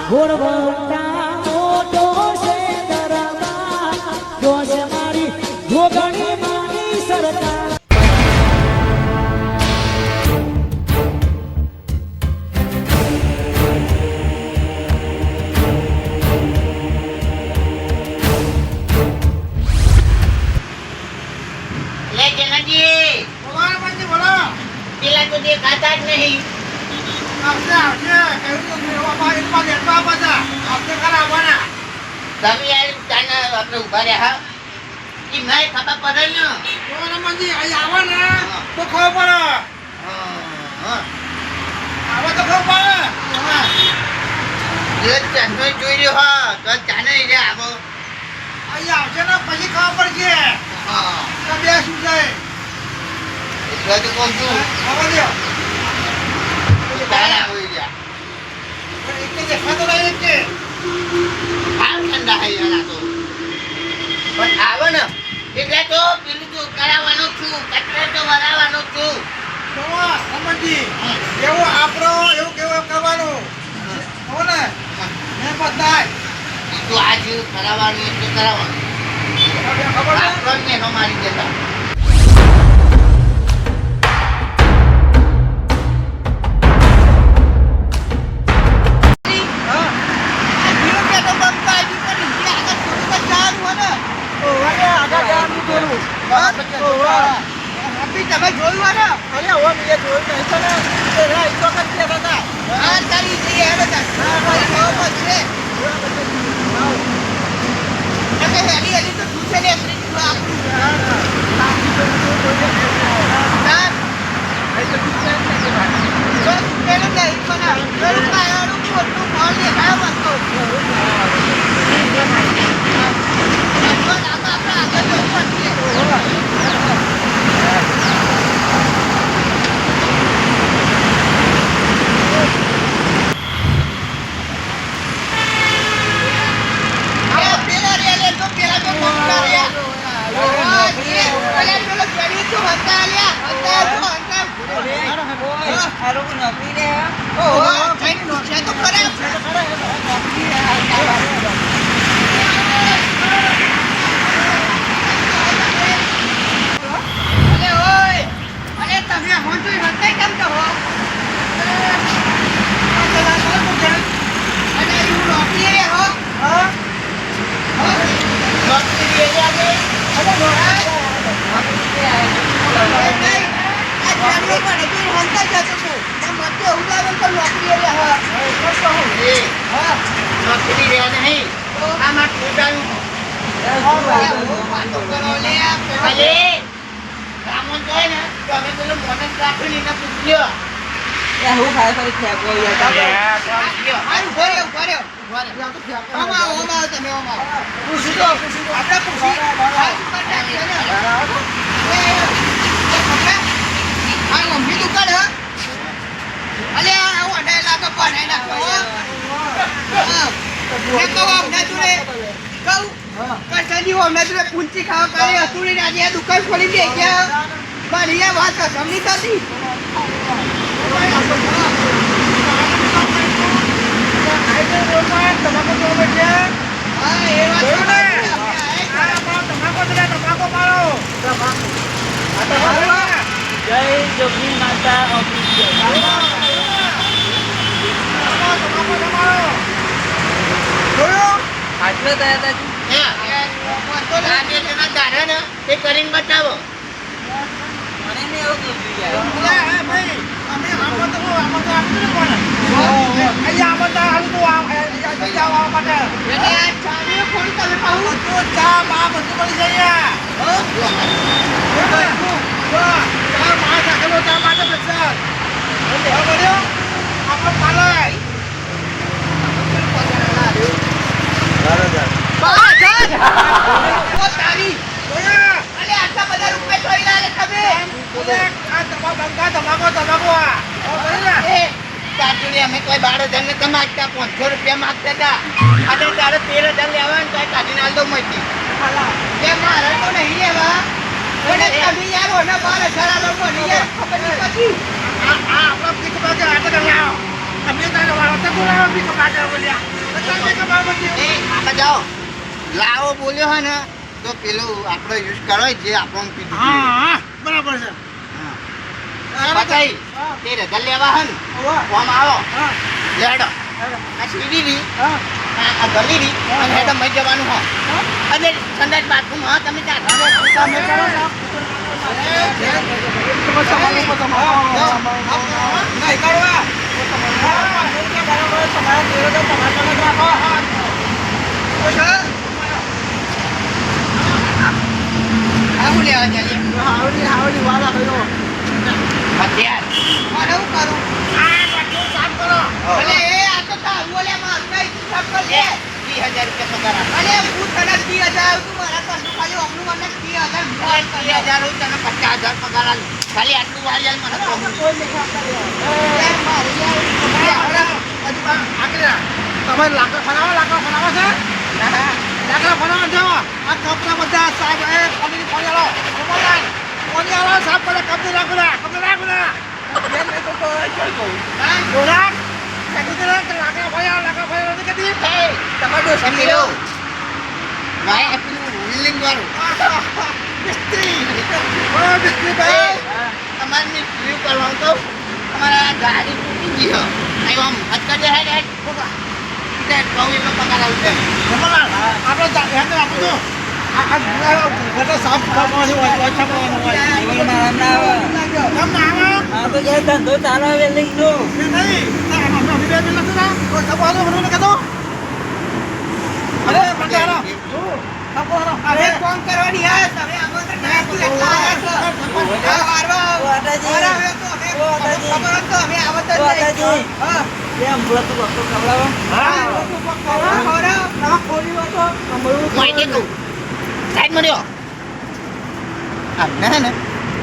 ઘોડવટા મોટો છે દરબાર જોશ મારી જોગણી માની સરકાર પેલા તો દેખાતા જ નહીં. તમે યાર ચાના આપણે ઉભા રહ્યા હા એ મેં ખબર પડે ને તો ખબર પડે ચાનો જોઈ રહ્યો હા તો ચાને રે આવો અહીંયા આવશે ને પછી ખબર પડશે બે શું જાય એટલે તો કહું છું ખબર દો ચાને આવી ગયા એક દેખાતો નહીં કે હાલ ઠંડા હઈ યાર તો પણ આવે ને એટલે તો પેલું તો કરાવવાનો છું કચરો તો વરાવવાનો છું સમજી એવું આપણો એવું કેવું કરવાનું હો ને મેં બતાય તો આજ કરાવવાનું એટલે કરાવવાનું ખબર આપણને નો મારી દેતા તમે જોયું ને અરે હવે મેં જોયું નહીં તો ને એ તો કરતી હતા હા તારી જઈએ હવે હા ભાઈ બહુ છે અને હેલી હેલી તો પૂછે ને એટલી તો આપણું હા તો પૂછે ને કે ભાઈ તો પેલો નહીં પણ પેલો કાયાનું મોટું મોલ દેખાય વસ્તુ પૂંચી ખાવા કરી હતુડી રાજી દુકાન ખોલી દે ગયા મારી વાત સમજી થતી જય જોગણી માતા આટલો થયા તે કરીને બતાવો મને ને એવું કીધું યાર ભાઈ અમે આમાં તો આપતું કોણ અહીંયા આમાં તો હાલ તો અહીંયા જાવ માટે એટલે આ ચાને ફોન તમે પાઉ તો ચા બા બધું મળી જાય હો ચા મા સાકલો ચા માટે બેસા હો બોલ્યો આપો પાલાય ઓ તારી અલે આટલા બધા રૂપિયા જોઈ લાગે તમે આ તમાકો ચાચુડી અમે કોઈ 12,000 ને કમાતા 500 રૂપિયા માંગતા હતા અને તારે 13,000 લેવા ને તો કાઢીને આલ દો મળી કે મારે તો નહીં લેવા અને તમે યાર ઓના 12,000 આલો મને યાર ખબર નહીં પછી આ આપણો પીક બાજુ આટલા લાવો તમે તારે વાળો તો બોલાવો પીક બાજુ બોલ્યા એ આમાં જાઓ લાવો બોલ્યો હોય ને તો પેલું આપણે યુઝ કરો જે આપણને કીધું હા બરાબર છે બતાઈ તે રજા લેવા હે ને કોમ આવો લેડો આ સીડી ની આ ગલી ની અને હેડો મઈ જવાનું હો અને સંડાસ બાથરૂમ હા તમે ત્યાં તમે કરો છો નહીં કરવા આવું લેવા ચાલીએ આવડી વાળા કયો અત્યાર મારે શું કરું આ બધું સાફ કરો અલે એ આ તો તારું ઓલે માં કઈ તું સાફ કર લે 30000 રૂપિયા પગાર અલે હું તને 30000 તું મારા પાસે ખાલી અમનું મને 30000 હું તને 50000 પગાર આલ ખાલી આટલું વાળી આલ મને તો તમે લાકડા ફરાવો છે લાકડા ફરાવો છો આ કપડા બધા સાહેબ એ પાણી ફોડ્યાલો ફોડ્યાલો સાફ કરે કપડે રાખો બેન ને તો જોડા કદી લાકડા ફોડ્યા નથી કદી તમારો સમીરો ભાઈ આપણું વિલિંગ વાળું મિસ્ત્રી ભાઈ અમારે મિસ્ત્રી કરવાનું તો અમારા ગાડી તૂટી ગઈ હો આયો આમ અટકાડે હેડ તે કોવીનો પગાર આવશે આપણે ધ્યાન રાખો તો આ ગટર સાફ કરવાનો છે ઓછા કરવાનો હોય કેમ ના આવે ધંધો ચાલો વેલ્ડિંગ નો નહીં અમે બે મિનિટ નથી ના કોઈ સવાલો મને કહેતો અરે પટારા સપોરો અરે કોણ કરવાની યાર તમે આમંત્રણ ના આપ્યું એટલા આયા છો અમે આવત વાટાજી. હા કેમ બોલતો વસ્તુ ખવડાવો માહિતી તું સાઈડ મળ્યો આપણે હે ને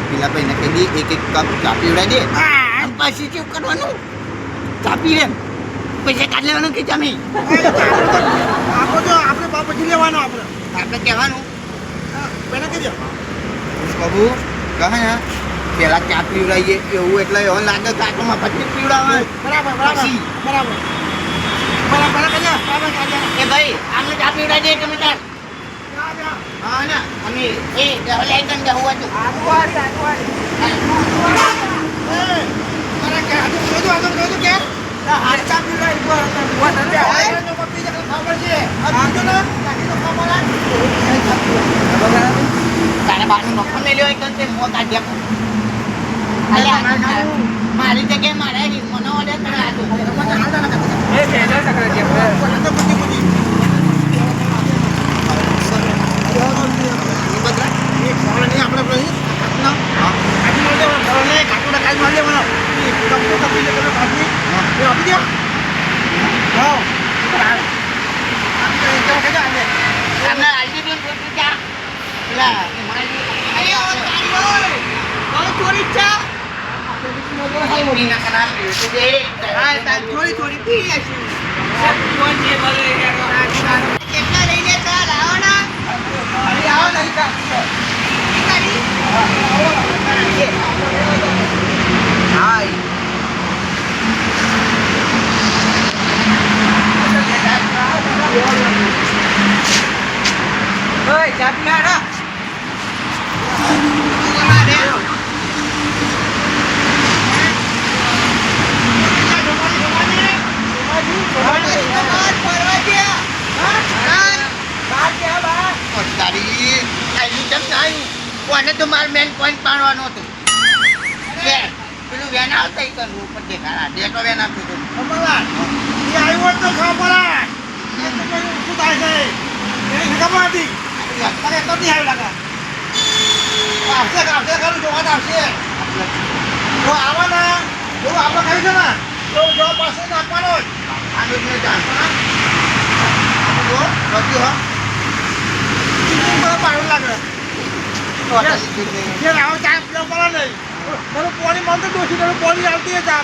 પેલા ભાઈને કહી દઈએ એક કપ ચા પીવડાવી દે આમ પછી શું કરવાનું ચા પીવે પૈસા કાઢ લેવાનું કે જમી આપણે બાપજી લેવાનો આપણે કહેવાનું પેલા કીધો બાબુ કહે ને પેલા ચા પીવડાવીએ એવું એટલે એવો લાગે કે આટલું પછી પીવડાવે બરાબર એ ભાઈ આમને ચા પીવડાવી દે તમે તાર હા ના અમે એ લઈ તને હું હતું તારે બારનું નફો લઈ લ્યો તો તે મોં કાઢ્યા મારી જગ્યાએ મારે મને ઓર્ડર કરાતું આપણે આલ્ટીટ્યુડ પર જા પેલા થોડી ચા થોડી પી લેશું કેટલા લઈને ચા લાવો ના ચા પીલા કોને તો માર મેન પોઈન્ટ પાડવાનો હતો પેલું વેન આવતા કરવું ઉપર દેખાડા ડેટો વેન આપ્યું હતું પાડું લાગે પાણી મળતું દોષી પાણી આવતી ચા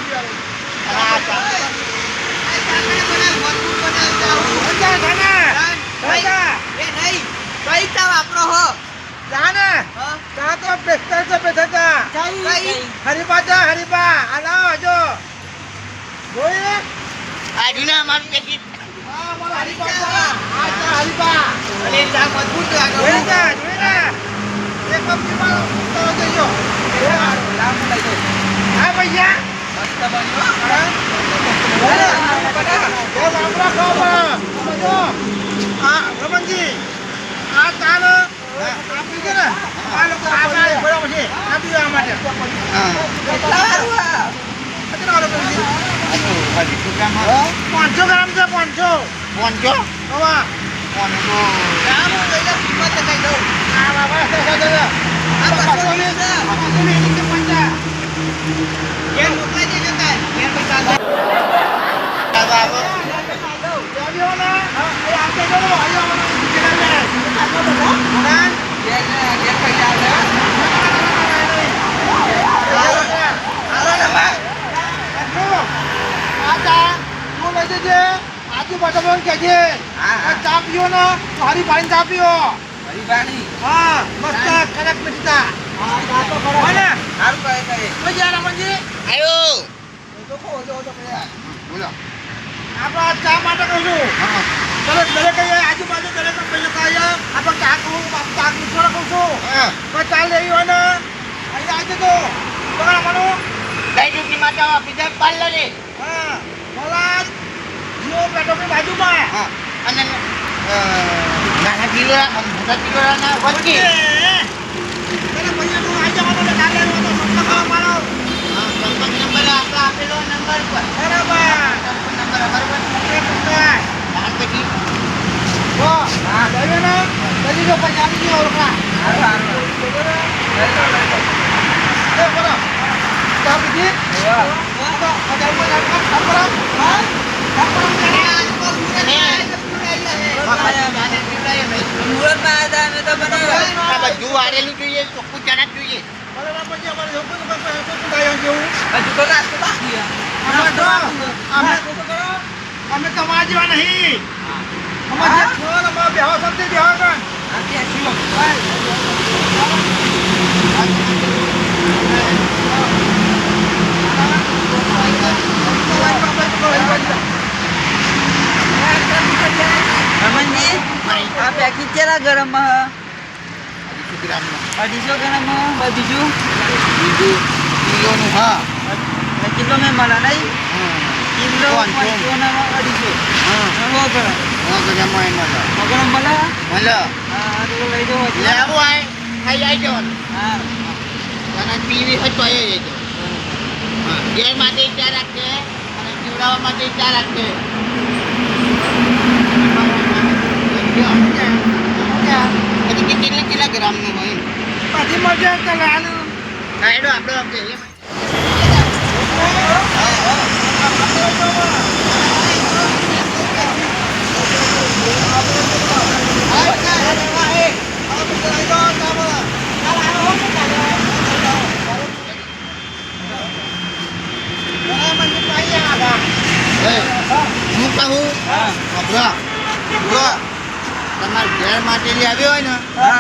હરીપા હરીપા જો જોઈ આજના અમારું પેકેજ હા, મારા હરીપા છે. આ છે હરીપા. અને ચા મજબૂત લાગે જોઈ લે, જોઈ લે. એક કપની મારો તો જઈયો. હા ભૈયા. હા? એ બાપરા ખાઓ પણ. સમજો. હા, રમણજી. આ તાન આપી છે ને. આ લોકો આ બરાબર છે. આપી દેવા માટે. કેટલા વાળું આ? કેટલા વાળું રમણજી? 500 ગ્રામ છે 500. પહોંચો હવા. પહોંચો આ બાબા આ 220 ચા પીઓ ને હારી પાણી ચા પીઓ. હા મસ્ત કડક મિઠતા. બોલે મજા રમણજી. આયો બોલો આપણે ચા માટે કહું છું. હા ચલો દરેક આજુબાજુ દરેક પૈસો ખાઈએ આપણે ચા કહું ચા મિઠો કહું છું. હા કોઈ ચા લેવી હોય ને અહીંયા આવી જજો. બરાબર માનું. કઈ રૂપની માટે બીજા પાર્લર રે હા મોલા જીઓ પેટ્રોલની બાજુમાં. હા અને નાના કિલોરા મોટા કિલોરાના વચ્ચે પેલા પૈસા તું આવી જવાનો ને કાલે તો સંપર્ક કરવા મારો. હા સંપર્ક નંબર આપણો આપેલો નંબર પર બરાબર સંપર્ક નંબર બરાબર એક રૂપિયા. દાન પેટી જો હા લઈ ને લઈ જો પૈસા આપી દો ઓળખા. એ બોલો ચા પીધી? તો 1000 રૂપિયા કામ કરો. હા કામ કરો મુહૂર્તમાં આવ્યા હતા અમે તો બનાવ્યા. આ બધું વારેલું જોઈએ ચોખ્ખું ચણા જ જોઈએ બરાબર પછી અમારે એવું બધું થાય જેવું. હજુ તો નાસ્તો બાકી છે. અમે તો અમે તમારા જેવા નહીં. અમારે જે છો ને અમારા બેહો સમજી બેહો કણ. આ ત્યાં છીએ. રમણજી, આ પેકેટ કેટલા ગરમમાં હ? 250 ગ્રામમાં બીજું બીજું કિલોનું હા કિલો મેં મળે નહીં કિલો પાંચસો. 500 ના 250 હા 100 ગ્રામ ગજામાં એમ મળે 100 ગ્રામ મળે. મળે હા તો લઈ જાઓ. લેવું આય ખાઈ આવી જવાનું હા અને પીવી હોય તો આવી જજો હા ઘેર માટે ચા રાખજે અને પીવડાવવા માટે ચા રાખજે હજી કેટલા ગ્રામનું હોય પછી મજા ચાલે આનું. હા એડો આપણો આપજે હું કહું અભરા તમારે ઘેર માટે લઈ આવ્યો હોય ને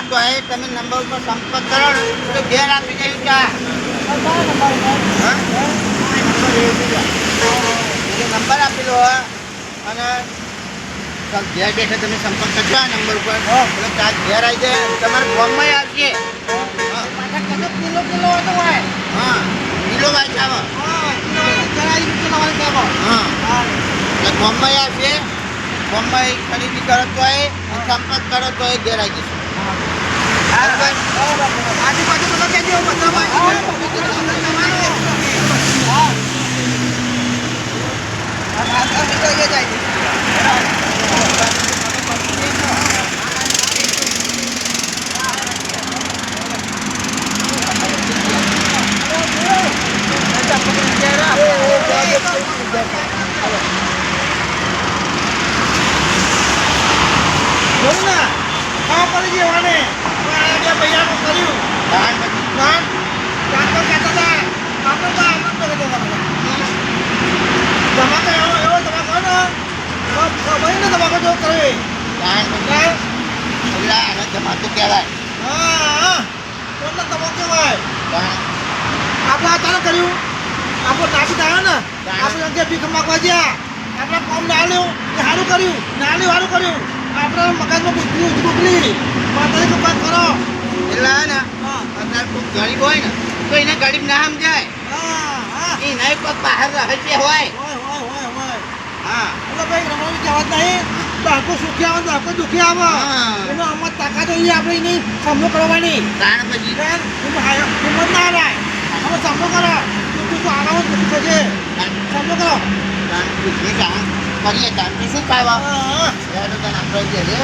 તો એ તમે નંબર ઉપર સંપર્ક કરો ને તો ઘેર આપી દઈ ચા હા નંબર આપેલો હોય અને ઘેર બેઠા તમે સંપર્ક કરજો આ નંબર ઉપર એટલે ચા ઘેર આવી જાય તમારે ફોર્મમાં આવશે કિલો તો હોય. હા કિલો વાંચ આવે હા કિલો ચડાઈ કિલો વાળી કાપો. હા હા એટલે ફોર્મમાં આવશે ફોર્મમાં ખરીદી કરો તો એ સંપર્ક કરો તો એ ઘેર આવી જશે આજુબાજુ બધા કહેજો બધામાં. બોલ ને ખાવા પડી જવાને બે પૈસાનું કર્યું. દાન પછી દાન દાન તો કહેતા હતા આપણે તો આમ જ તો કહેતા હતા. ધમાકો એવો ધમાકો ને ભાઈ ને ધમાકો જો કરે. દાન પછી એટલે આને ધમાતું કહેવાય હા કોણને ધમાકો કહેવાય. દાન આપણે અચાનક કર્યું આપણે નાખી આવ્યો ને આપણે અંગે ભીખ માગવા ગયા આપણે કોમ ના લ્યું એ સારું કર્યું ના લ્યું સારું કર્યું આપણે મગજમાં બુદ્ધિ ઉજળી માતાજી કૃપા કરો એટલે હે ને હા અત્યારે કોઈ ગરીબ હોય ને તો એને ગરીબ ના સમજાય હા હા એ નહીં કોઈ બહાર રહે છે હોય હોય હા એટલે ભાઈ રમવાની કહેવત નહીં દાખો સુખી આવે દાખો દુખી આવે હા. એનો આમાં તાકાત જોઈએ આપણે એની સામનો કરવાની તાણ પછી હિંમત ના રાય અમે સામનો કરો તું આરામ જ થશે સામનો કરો તાણ પૂછીએ કામ કરીએ તાણ શું ખાવા હા હેડો તને આપણે જે રે